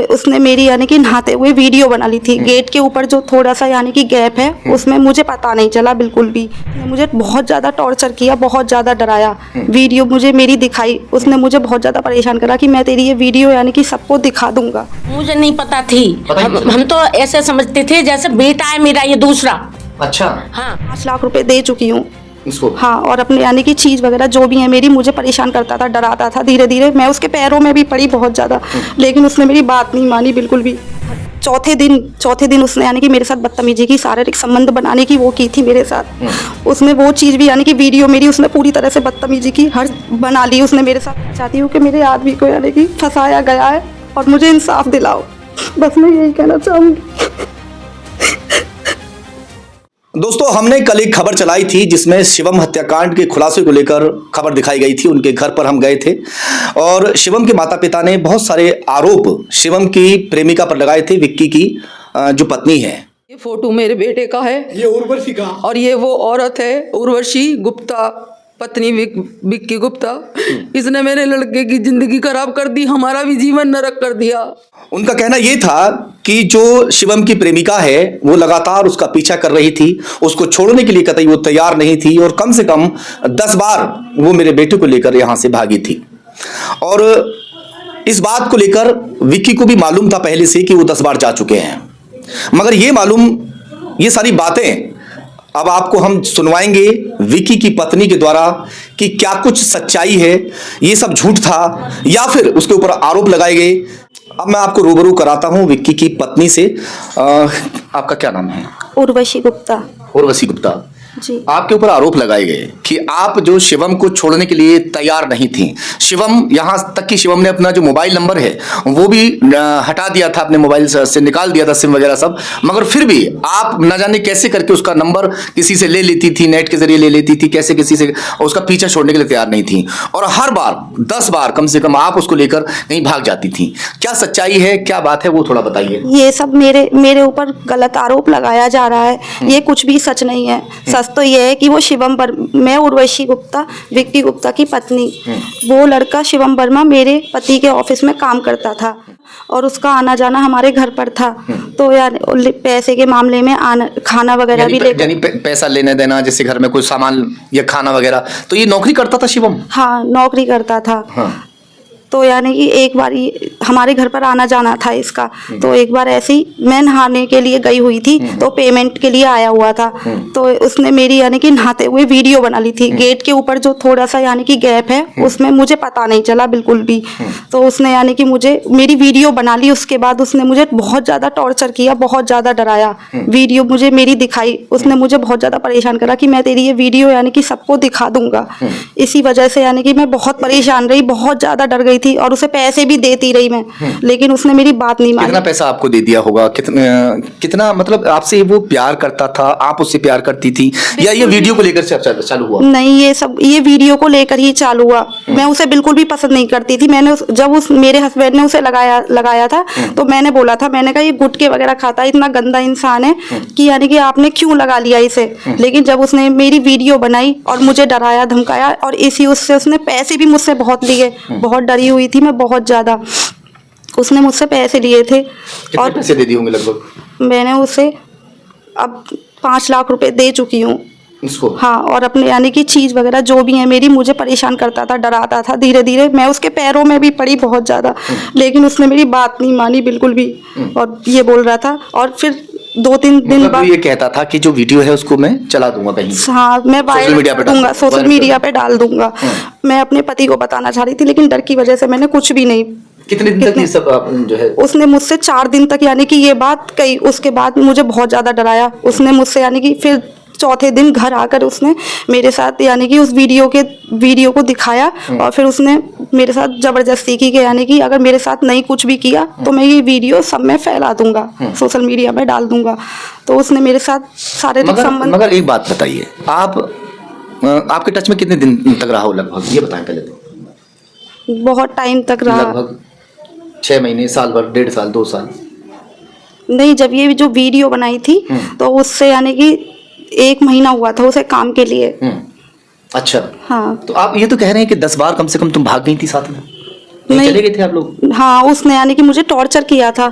उसने मेरी यानी कि नहाते हुए वीडियो बना ली थी। गेट के ऊपर जो थोड़ा सा यानी कि गैप है उसमें मुझे पता नहीं चला बिल्कुल भी। उसने मुझे बहुत ज़्यादा टॉर्चर किया, बहुत ज़्यादा डराया। वीडियो मुझे मेरी दिखाई, उसने मुझे बहुत ज़्यादा परेशान करा कि मैं तेरी ये वीडियो यानी कि सबको दिखा दूंगा। मुझे नहीं पता थी। हम तो ऐसे समझते थे जैसे बेटा है मेरा ये दूसरा। अच्छा। हाँ, 5 लाख रुपए दे चुकी हूँ इसको। हाँ, और अपने यानी कि चीज़ वगैरह जो भी है मेरी, मुझे परेशान करता था, डराता था। धीरे धीरे मैं उसके पैरों में भी पड़ी बहुत ज़्यादा, लेकिन उसने मेरी बात नहीं मानी बिल्कुल भी। चौथे दिन उसने यानी कि मेरे साथ बदतमीजी की, शारीरिक संबंध बनाने की वो की थी मेरे साथ। उसने वो चीज़ भी यानी कि वीडियो मेरी उसने पूरी तरह से बदतमीजी की हर बना ली उसने मेरे साथ। चाहती हूँ कि मेरे आदमी को यानी कि फंसाया गया है और मुझे इंसाफ दिलाओ, बस मैं यही कहना चाहूँगी। दोस्तों, हमने कल एक खबर चलाई थी जिसमें शिवम हत्याकांड के खुलासे को लेकर खबर दिखाई गई थी। उनके घर पर हम गए थे और शिवम के माता पिता ने बहुत सारे आरोप शिवम की प्रेमिका पर लगाए थे, विक्की की जो पत्नी है। ये फोटो मेरे बेटे का है, ये उर्वशी का, और ये वो औरत है उर्वशी गुप्ता, पत्नी विक्की गुप्ता। इसने मेरे लड़के की जिंदगी खराब कर दी, हमारा भी जीवन नरक कर दिया। उनका कहना यह था कि जो शिवम की प्रेमिका है वो लगातार उसका पीछा कर रही थी, उसको छोड़ने के लिए कतई वो तैयार नहीं थी और कम से कम 10 बार वो मेरे बेटे को लेकर यहां से भागी थी। और इस बात को लेकर विक्की को भी मालूम था पहले से कि वो 10 बार जा चुके हैं, मगर ये सारी बातें अब आपको हम सुनवाएंगे विक्की की पत्नी के द्वारा कि क्या कुछ सच्चाई है, ये सब झूठ था या फिर उसके ऊपर आरोप लगाए गए। अब मैं आपको रूबरू कराता हूं विक्की की पत्नी से। आपका क्या नाम है? उर्वशी गुप्ता। उर्वशी गुप्ता जी। आपके ऊपर आरोप लगाए गए कि आप जो शिवम को छोड़ने के लिए तैयार नहीं थी। शिवम, यहां तक कि शिवम ने अपना जो मोबाइल नंबर है वो भी हटा दिया था, अपने मोबाइल से निकाल दिया था सिम वगैरह सब, मगर फिर भी आप न जाने कैसे करके उसका नंबर किसी से ले लेती थी, नेट के जरिए ले लेती थी, कैसे किसी से उसका पीछा छोड़ने के लिए तैयार नहीं थी। और हर बार 10 बार कम से कम आप उसको लेकर कहीं भाग जाती थी। क्या सच्चाई है, क्या बात है, वो थोड़ा बताइए। ये सब मेरे ऊपर गलत आरोप लगाया जा रहा है, ये कुछ भी सच नहीं है। सच तो ये है कि वो मैं उर्वशी गुप्ता, विक्की गुप्ता की पत्नी, वो लड़का शिवम वर्मा मेरे पति के ऑफिस में काम करता था और उसका आना जाना हमारे घर पर था। तो यार पैसे के मामले में खाना वगैरह भी यानी पैसा लेने देना, जैसे घर में कोई सामान या खाना वगैरह, तो ये नौकरी करता था शिवम? हाँ, नौकरी करता था। हाँ। तो यानी कि एक बार हमारे घर पर आना जाना था इसका, तो एक बार ऐसे ही मैं नहाने के लिए गई हुई थी तो पेमेंट के लिए आया हुआ था। तो उसने मेरी यानी कि नहाते हुए वीडियो बना ली थी। गेट के ऊपर जो थोड़ा सा यानी कि गैप है उसमें मुझे पता नहीं चला बिल्कुल भी। तो उसने यानी कि मुझे मेरी वीडियो बना ली। उसके बाद उसने मुझे बहुत ज़्यादा टॉर्चर किया, बहुत ज़्यादा डराया। वीडियो मुझे मेरी दिखाई, उसने मुझे बहुत ज़्यादा परेशान करा कि मैं तेरी ये वीडियो यानी कि सबको दिखा दूंगा। इसी वजह से यानी कि मैं बहुत परेशान रही, बहुत ज़्यादा डर गई थी और उसे पैसे भी देती रही मैं, लेकिन उसने मेरी बात नहीं मानी। कितना पैसा आपको दे दिया होगा? कितना मतलब आपसे वो प्यार करता था, आप उससे प्यार करती थी, या ये वीडियो को लेकर चालू हुआ? नहीं, ये वीडियो को लेकर ही चालू हुआ। मैं उसे बिल्कुल भी पसंद नहीं करती थी। मैंने जब मेरे हस्बैंड ने उसे लगाया था तो मैंने बोला था, मैंने कहा ये गुटके वगैरह खाता है, इतना गंदा इंसान है कि यानी कि आपने क्यों लगा लिया इसे। लेकिन जब उसने मेरी वीडियो बनाई और मुझे डराया धमकाया और इसी उससे उसने पैसे भी मुझसे बहुत लिए, बहुत डरी हुई थी मैं बहुत ज्यादा। उसने मुझसे पैसे लिए थे। और पैसे दे दिए होंगे लगभग? मैंने उसे अब 5 लाख रुपए दे चुकी हूँ इसको। हाँ, और अपने यानी कि चीज़ वगैरह जो भी है मेरी, मुझे परेशान करता था, डराता था। धीरे धीरे मैं उसके पैरों में भी पड़ी बहुत ज़्यादा, लेकिन उसने मेरी बात नहीं मानी बिल्कुल भी। और ये बोल रहा था, और फिर 2-3 दिन बाद ये कहता था कि जो वीडियो है उसको मैं चला दूंगा कहीं। हाँ, मैं वायरल कर दूंगा, सोशल मीडिया पे डाल दूंगा। मैं अपने पति को बताना चाह रही थी, लेकिन डर की वजह से मैंने कुछ भी नहीं। कितने दिन तक ये सब जो है? उसने मुझसे 4 दिन तक यानी कि ये बात कही। उसके बाद मुझे बहुत ज़्यादा डराया। उसने मुझसे यानी कि फिर चौथे दिन घर आकर उसने मेरे साथ यानी कि उस वीडियो को दिखाया और फिर उसने मेरे साथ जबरदस्ती की कि यानी कि अगर मेरे साथ नहीं कुछ भी किया तो मैं ये वीडियो सब में फैला दूंगा, सोशल मीडिया में डाल दूंगा। तो उसने मेरे साथ शारीरिक संबंध। मगर एक बात बताइए, आपके टच में कितने दिन तक रहा हो लगभग, ये बताएं पहले तो। बहुत टाइम तक रहा। लगभग 6 महीने, साल भर, 1.5 साल, 2 साल? नहीं, जब ये जो वीडियो बनाई थी तो उससे यानी कि 1 महीना हुआ था उसे काम के लिए। अच्छा। हाँ। तो आप ये तो कह रहे हैं कि 10 बार कम से कम तुम भाग गई थी साथ में? नहीं। चले गए थे आप लोग? हाँ, उसने यानी कि मुझे टॉर्चर किया था।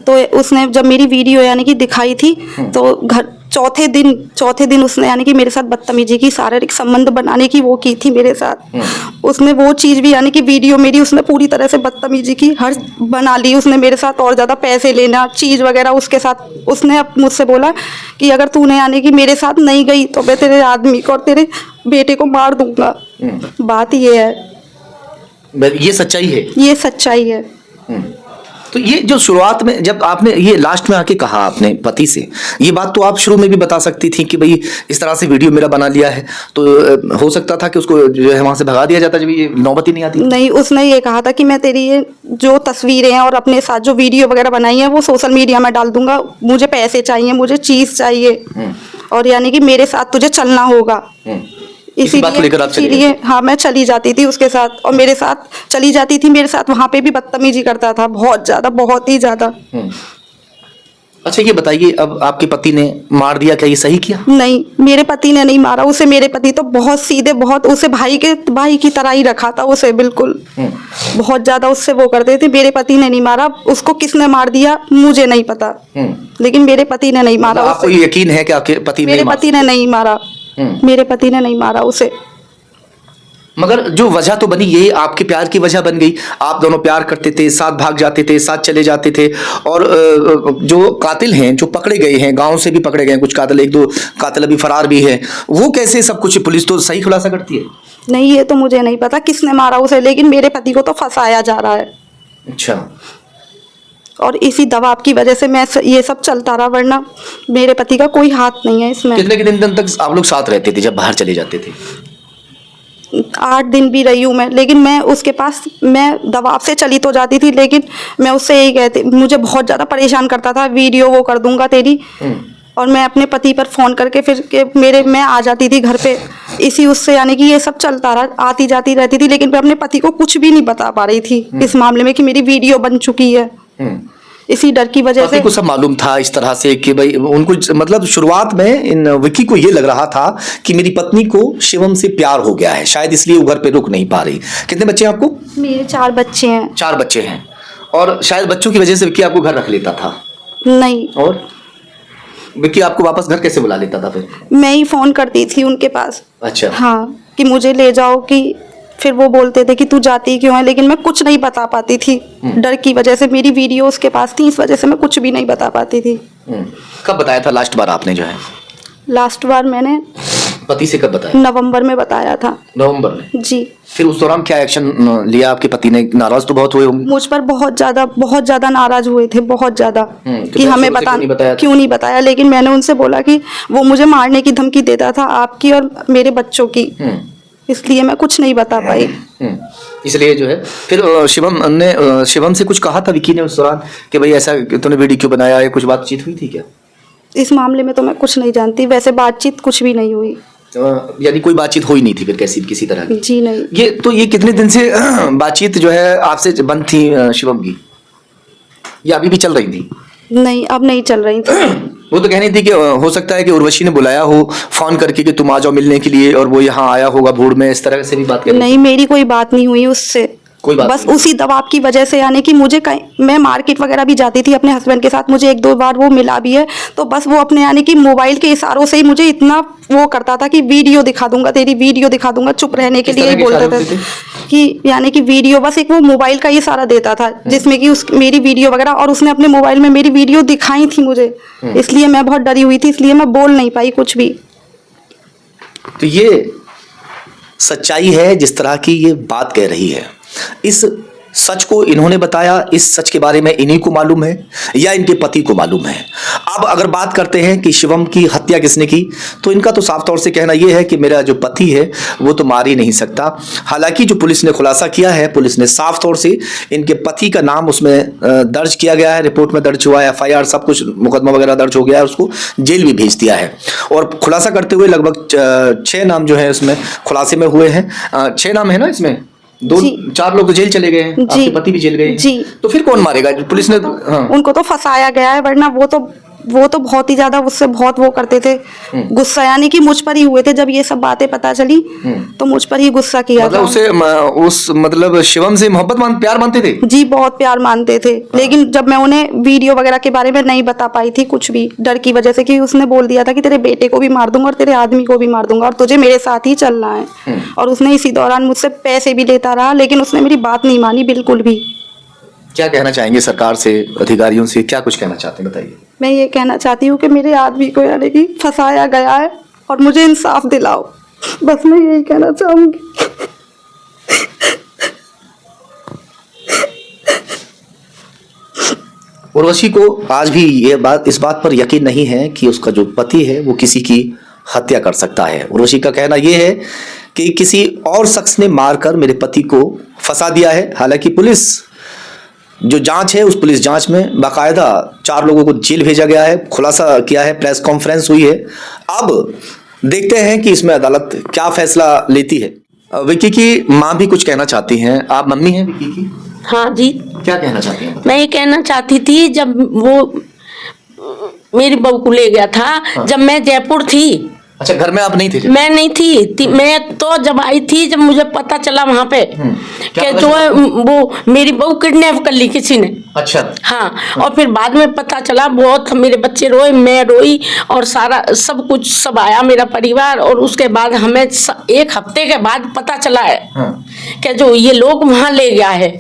तो उसने जब मेरी वीडियो यानी कि दिखाई थी तो घर चौथे दिन उसने यानी कि मेरे साथ बदतमीजी की, शारीरिक संबंध बनाने की वो की थी मेरे साथ। उसने वो चीज़ भी यानी कि वीडियो मेरी उसने पूरी तरह से बदतमीजी की, हर बना ली उसने मेरे साथ, और ज़्यादा पैसे लेना, चीज़ वगैरह उसके साथ। उसने अब मुझसे बोला कि अगर तूने यानी कि मेरे साथ नहीं गई तो मैं तेरे आदमी को और तेरे बेटे को मार दूंगा। बात ये है, ये सच्चाई है। ये सच्चाई है। तो ये जो शुरुआत में जब आपने ये लास्ट में आके कहा अपने पति से, ये बात तो आप शुरू में भी बता सकती थी कि भाई इस तरह से वीडियो मेरा बना लिया है, तो हो सकता था कि उसको जो है वहां से भगा दिया जाता जब ये नौबत ही नहीं आती। नहीं, उसने ये कहा था कि मैं तेरी ये जो तस्वीरें हैं और अपने साथ जो वीडियो वगैरह बनाई है वो सोशल मीडिया में डाल दूंगा, मुझे पैसे चाहिए, मुझे चीज चाहिए, और यानी कि मेरे साथ तुझे चलना होगा। इसी बात को लेकर आप चली इसीलिए हाँ, मैं चली जाती थी उसके साथ, और मेरे साथ चली जाती थी, मेरे साथ वहां पे भी बदतमीजी करता था, बहुत ज्यादा, बहुत ही ज्यादा। अच्छा ये बताइए, अब आपके पति ने मार दिया, क्या ये सही किया? नहीं, मेरे पति ने नहीं मारा उसे। मेरे पति तो बहुत सीधे, बहुत उसे भाई की तरह ही रखा था उसे, बिल्कुल बहुत ज्यादा उससे वो करते थे। मेरे पति ने नहीं मारा उसको। किसने मार दिया मुझे नहीं पता, लेकिन मेरे पति ने नहीं मारा। आपको ये यकीन है कि आपके पति मेरे पति ने नहीं मारा, मेरे पति ने नहीं मारा उसे। मगर जो वजह तो बनी, ये आपके प्यार की वजह बन गई। आप दोनों प्यार करते थे, साथ भाग जाते थे, साथ चले जाते थे, और जो कातिल हैं, जो पकड़े गए हैं, गांव से भी पकड़े गए कुछ कातिल, 1-2 कातिल अभी फरार भी है, वो कैसे सब कुछ पुलिस तो सही खुलासा करती है? नहीं, ये तो मुझे नहीं पता किसने मारा उसे, लेकिन मेरे पति को तो फंसाया जा रहा है। अच्छा। और इसी दबाव की वजह से मैं ये सब चलता रहा, वरना मेरे पति का कोई हाथ नहीं है इसमें। कितने दिन तक आप लोग साथ रहते थे जब बाहर चले जाते थे? 8 दिन भी रही हूँ मैं, लेकिन मैं उसके पास, मैं दबाव से चली तो जाती थी, लेकिन मैं उससे यही कहती, मुझे बहुत ज़्यादा परेशान करता था, वीडियो वो कर दूंगा तेरी। और मैं अपने पति पर फ़ोन करके फिर मैं आ जाती थी घर पे, इसी उससे यानी कि ये सब चलता रहा, आती जाती रहती थी, लेकिन मैं अपने पति को कुछ भी नहीं बता पा रही थी इस मामले में कि मेरी वीडियो बन चुकी है। इसी डर की वजह से को सब मालूम था इस तरह से कि भाई उनको, मतलब शुरुआत में इन विक्की को ये लग रहा था कि मेरी पत्नी को शिवम से प्यार हो गया है, शायद इसलिए वो घर पे रुक नहीं पा रही। कितने बच्चे हैं आपको? मेरे 4 बच्चे हैं। 4 बच्चे हैं, और शायद बच्चों की वजह से विक्की आपको घर रख लेता था? नहीं। और विक्की आपको वापस घर कैसे बुला लेता था फिर? मैं ही फ़ोन करती थी उनके पास। अच्छा। हाँ, कि मुझे ले जाओ, कि फिर वो बोलते थे कि तू जाती क्यों है, लेकिन मैं कुछ नहीं बता पाती थी डर की वजह से। मेरी वीडियो उसके पास थी, इस वजह से मैं कुछ भी नहीं बता पाती थी। कब बताया था लास्ट बार आपने जो है? लास्ट बार मैंने पति से कब बताया? नवंबर में बताया था। नवंबर में? जी। फिर उस दौरान क्या एक्शन लिया आपके पति ने? नाराज तो बहुत हुए होंगे। मुझ पर बहुत ज्यादा नाराज हुए थे, बहुत ज्यादा, तो कि हमें क्यों नहीं बताया। लेकिन मैंने उनसे बोला कि वो मुझे मारने की धमकी देता था, आपकी और मेरे बच्चों की, इसलिए मैं कुछ नहीं बता पाई। इसलिए जो है फिर शिवम से कुछ कहा था विक्की ने उस दौरान कि भाई ऐसा तूने वीडियो क्यों बनाया, या कुछ बातचीत हुई थी क्या? इस मामले में तो मैं कुछ नहीं जानती, वैसे बातचीत कुछ भी नहीं हुई। यानी कोई बातचीत हुई नहीं थी फिर किसी तरह की? जी नहीं। ये कितने दिन से बातचीत जो है आपसे बंद थी शिवम की, या अभी भी चल रही थी? नहीं, अब नहीं चल रही थी। वो तो कह रही थी कि हो सकता है कि उर्वशी ने बुलाया हो फोन करके कि तुम आ जाओ मिलने के लिए, और वो यहाँ आया होगा भूड़ में, इस तरह से भी बात कर रही थी? नहीं, मेरी कोई बात नहीं हुई उससे, कोई बात बस नहीं। उसी दबाव की वजह से, यानी कि मुझे मैं मार्केट वगैरह भी जाती थी अपने हस्बैंड के साथ, मुझे 1-2 बार वो मिला भी है, तो बस वो अपने यानी कि मोबाइल के इशारों से ही मुझे इतना वो करता था कि वीडियो दिखा दूंगा, तेरी वीडियो दिखा दूंगा, चुप रहने के लिए ही बोलते थे कि यानी कि वीडियो, बस एक वो मोबाइल का इशारा देता था जिसमें कि मेरी वीडियो वगैरह, और उसने अपने मोबाइल में मेरी वीडियो दिखाई थी मुझे, इसलिए मैं बहुत डरी हुई थी, इसलिए मैं बोल नहीं पाई कुछ भी। तो ये सच्चाई है जिस तरह की ये बात कह रही है। इस सच को इन्होंने बताया, इस सच के बारे में इन्हीं को मालूम है या इनके पति को मालूम है? अब अगर बात करते हैं कि शिवम की हत्या किसने की, तो इनका तो साफ तौर से कहना यह है कि मेरा जो पति है वो तो मार ही नहीं सकता। हालांकि जो पुलिस ने खुलासा किया है, पुलिस ने साफ तौर से इनके पति का नाम उसमें दर्ज किया गया है, रिपोर्ट में दर्ज हुआ है, FIR सब कुछ, मुकदमा वगैरह दर्ज हो गया है, उसको जेल भी भेज दिया है। और खुलासा करते हुए लगभग 6 नाम जो है उसमें खुलासे में हुए हैं। 6 नाम है ना इसमें? 2-4 लोग तो जेल चले गए हैं, आपके पति भी जेल गए हैं। जी। तो फिर कौन मारेगा? पुलिस ने उनको तो फंसाया गया है, वरना वो तो वो तो बहुत ही ज्यादा उससे बहुत वो करते थे, गुस्सा यानी कि मुझ पर ही हुए थे जब ये सब बातें पता चली, तो मुझ पर ही गुस्सा किया मतलब था। उसे उस मतलब शिवम से मोहब्बत प्यार मानते थे? जी बहुत प्यार मानते थे, लेकिन जब मैं उन्हें वीडियो वगैरह के बारे में नहीं बता पाई थी कुछ भी, डर की वजह से, कि उसने बोल दिया था कि तेरे बेटे को भी मार दूंगा और तेरे आदमी को भी मार दूंगा और तुझे मेरे साथ ही चलना है। और उसने इसी दौरान मुझसे पैसे भी लेता रहा, लेकिन उसने मेरी बात नहीं मानी बिल्कुल भी। क्या कहना चाहेंगे सरकार से, अधिकारियों से, क्या कुछ कहना चाहते हैं बताइए? मैं ये कहना चाहती हूँ कि मेरे आदमी को यानी कि फंसाया गया है और मुझे इंसाफ दिलाओ, बस मैं यही कहना चाहूंगी। उर्वशी को आज भी इस बात पर यकीन नहीं है कि उसका जो पति है वो किसी की हत्या कर सकता है। उर्वशी का कहना यह है कि किसी और शख्स ने मारकर मेरे पति को फंसा दिया है। हालांकि पुलिस जो जांच है, उस पुलिस जांच में बाकायदा 4 लोगों को जेल भेजा गया है, खुलासा किया है, प्रेस कॉन्फ्रेंस हुई है। अब देखते हैं कि इसमें अदालत क्या फैसला लेती है। विक्की की माँ भी कुछ कहना चाहती हैं। आप मम्मी हैं विक्की की? हाँ जी। क्या कहना चाहती हैं? मैं ये कहना चाहती थी, जब वो मेरी बहू को ले गया था, हाँ। जब मैं जयपुर थी। अच्छा, घर में आप नहीं थे? मैं नहीं थी, मैं तो जब आई थी, जब मुझे पता चला वहां पे कि जो है वो मेरी बहू किडनैप कर ली किसी ने। अच्छा। हाँ, और फिर बाद में पता चला, बहुत मेरे बच्चे रोए, मैं रोई, और सारा सब कुछ सब आया मेरा परिवार। और उसके बाद हमें 1 हफ्ते के बाद पता चला है कि जो ये लोग वहां ले गया है।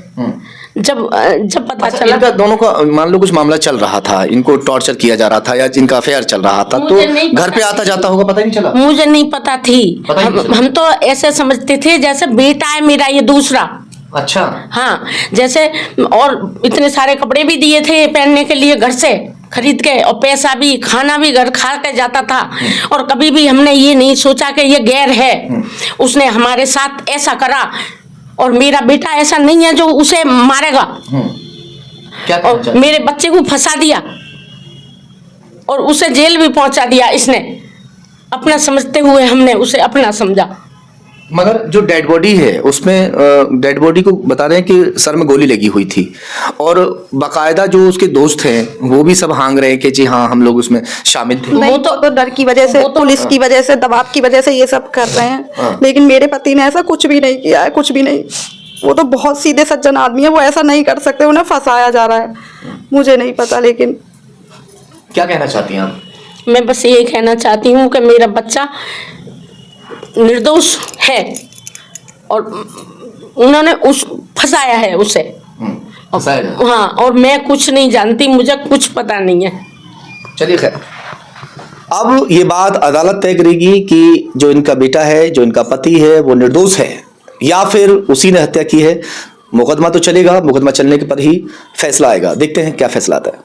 जब पता अच्छा, चला, इनका दोनों का मान लो कुछ मामला चल रहा था, इनको टॉर्चर किया जा रहा था या जिनका अफेयर चल रहा था, तो घर पे आता जाता होगा, पता ही नहीं चला? मुझे नहीं पता थी। पता ही नहीं चला? हम तो ऐसे समझते थे जैसे बेटा है मेरा ये दूसरा। अच्छा। हाँ, जैसे, और इतने सारे कपड़े भी दिए थे पहनने के लिए घर से खरीद के, और पैसा भी, खाना भी घर खा के जाता था। और कभी भी हमने ये नहीं सोचा कि ये गैर है। उसने हमारे साथ ऐसा करा, और मेरा बेटा ऐसा नहीं है जो उसे मारेगा। क्या और मेरे बच्चे को फंसा दिया और उसे जेल भी पहुंचा दिया इसने, अपना समझते हुए हमने उसे अपना समझा। मगर जो डेड बॉडी है उसमें डेड बॉडी को बता रहे हैं कि सर में गोली लगी हुई थी, और बाकायदा जो उसके दोस्त हैं वो भी सब हांग रहे हैं कि जी हाँ हम लोग उसमें शामिल थे। नहीं, वो तो डर की वजह से, पुलिस की वजह से, दबाव की वजह से ये सब कर रहे हैं, लेकिन मेरे पति ने ऐसा कुछ भी नहीं किया है, कुछ भी नहीं। वो तो बहुत सीधे सज्जन आदमी है, वो ऐसा नहीं कर सकते, उन्हें फंसाया जा रहा है। मुझे नहीं पता, लेकिन क्या कहना चाहती हैं आप? मैं बस यही कहना चाहती हूँ कि मेरा बच्चा निर्दोष है और उन्होंने फंसाया है उसे। हाँ, और मैं कुछ नहीं जानती, मुझे कुछ पता नहीं है। चलिए खैर, अब ये बात अदालत तय करेगी कि जो इनका बेटा है, जो इनका पति है, वो निर्दोष है या फिर उसी ने हत्या की है। मुकदमा तो चलेगा, मुकदमा चलने के पर ही फैसला आएगा। देखते हैं क्या फैसला आता है।